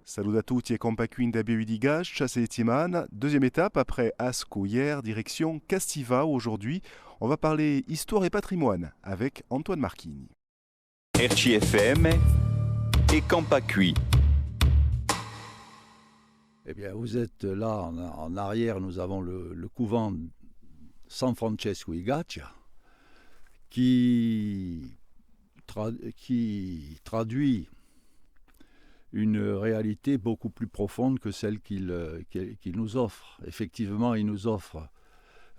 Salut à tutti e compagni da Biodigas, chasse et Timan. Deuxième étape, après Asco hier, direction Castiva aujourd'hui. On va parler histoire et patrimoine avec Antoine Marchini. RCFM et Campacui. Eh bien, vous êtes là en arrière, nous avons le couvent San Francesco Igaccia qui traduit une réalité beaucoup plus profonde que celle qu'il nous offre. Effectivement, il nous offre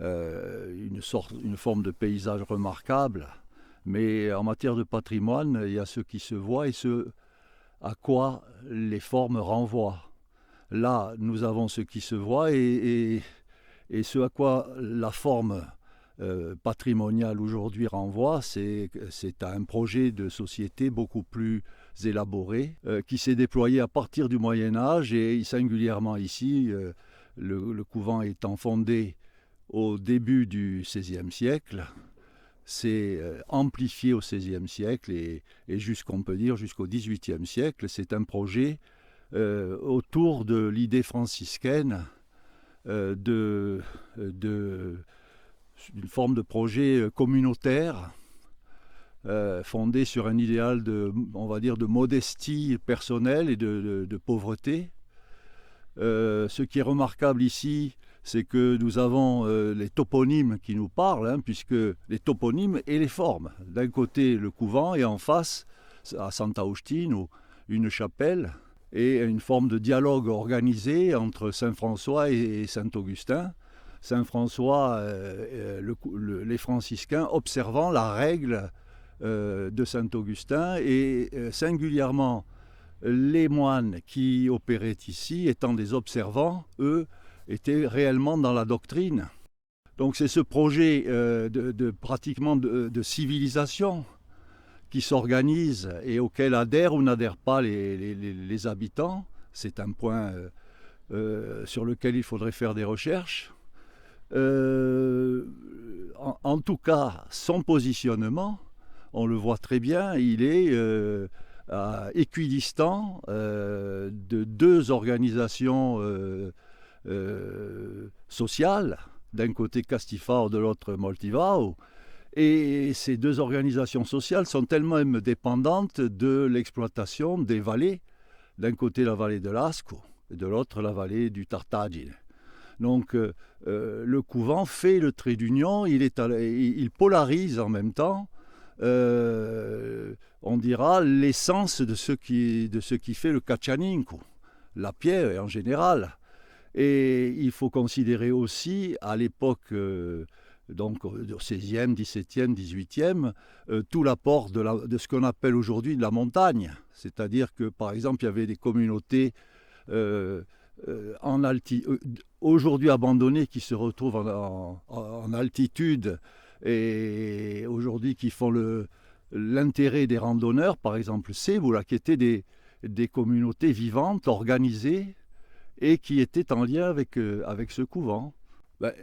une forme de paysage remarquable, mais en matière de patrimoine, il y a ce qui se voit et ce à quoi les formes renvoient. Là, nous avons ce qui se voit et ce à quoi la forme patrimoniale aujourd'hui renvoie, c'est à un projet de société beaucoup plus élaboré qui s'est déployé à partir du Moyen-Âge et singulièrement ici, le couvent étant fondé au début du XVIe siècle, c'est amplifié au XVIe siècle et jusqu'on peut dire jusqu'au XVIIIe siècle. C'est un projet autour de l'idée franciscaine d'une forme de projet communautaire fondé sur un idéal on va dire, de modestie personnelle et de pauvreté. Ce qui est remarquable ici, c'est que nous avons les toponymes qui nous parlent, puisque les toponymes et les formes. D'un côté, le couvent, et en face, à Sant'Agostino, une chapelle, et une forme de dialogue organisé entre Saint-François et Saint-Augustin. Saint-François, les franciscains observant la règle de Saint-Augustin et singulièrement les moines qui opéraient ici, étant des observants, eux, étaient réellement dans la doctrine. Donc c'est ce projet pratiquement de civilisation qui s'organise et auquel adhèrent ou n'adhèrent pas les habitants. C'est un point sur lequel il faudrait faire des recherches. En tout cas, son positionnement, on le voit très bien, il est équidistant de deux organisations sociales, d'un côté Castifao, de l'autre Moltivao. Et ces deux organisations sociales sont elles-mêmes dépendantes de l'exploitation des vallées, d'un côté la vallée de l'Asco et de l'autre la vallée du Tartagine. Donc le couvent fait le trait d'union, il polarise en même temps, on dira, l'essence de ce qui fait le Caccianinco, la pierre en général. Et il faut considérer aussi, à l'époque, donc au XVIe, XVIIe, XVIIIe, tout l'apport de ce qu'on appelle aujourd'hui de la montagne. C'est-à-dire que, par exemple, il y avait des communautés aujourd'hui abandonnées qui se retrouvent en altitude et aujourd'hui qui font l'intérêt des randonneurs, par exemple Cébula, qui étaient des communautés vivantes, organisées, et qui étaient en lien avec ce couvent.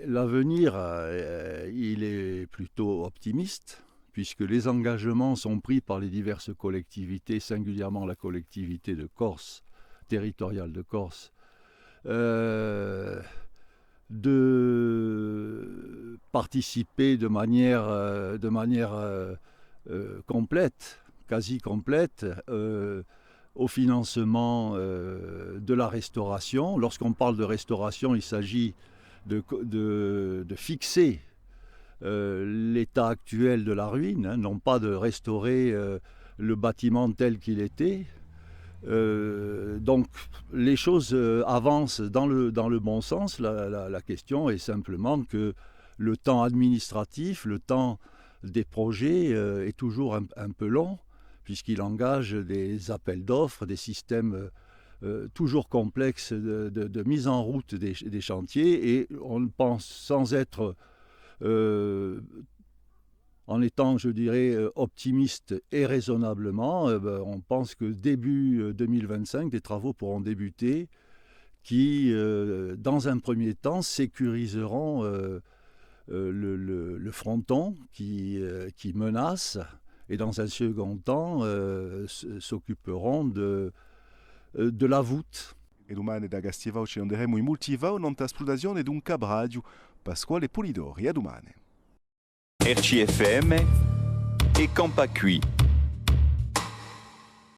L'avenir, il est plutôt optimiste, puisque les engagements sont pris par les diverses collectivités, singulièrement la collectivité de Corse, territoriale de Corse, de participer de manière complète, quasi complète, au financement de la restauration. Lorsqu'on parle de restauration, il s'agit de fixer l'état actuel de la ruine, non pas de restaurer le bâtiment tel qu'il était. Donc les choses avancent dans le bon sens. La question est simplement que le temps administratif, le temps des projets est toujours un peu long, puisqu'il engage des appels d'offres, des systèmes toujours complexes de mise en route des chantiers, et on pense, sans être en étant, je dirais, optimiste et raisonnablement, on pense que début 2025, des travaux pourront débuter qui, dans un premier temps, sécuriseront le fronton qui menace, et dans un second temps, s'occuperont de la voûte. E domani da Gastivao ci anderemo in Multivao, non esplorazione d'un cabradio. Pasquale Polidori, a domani. RCFM et Campacui.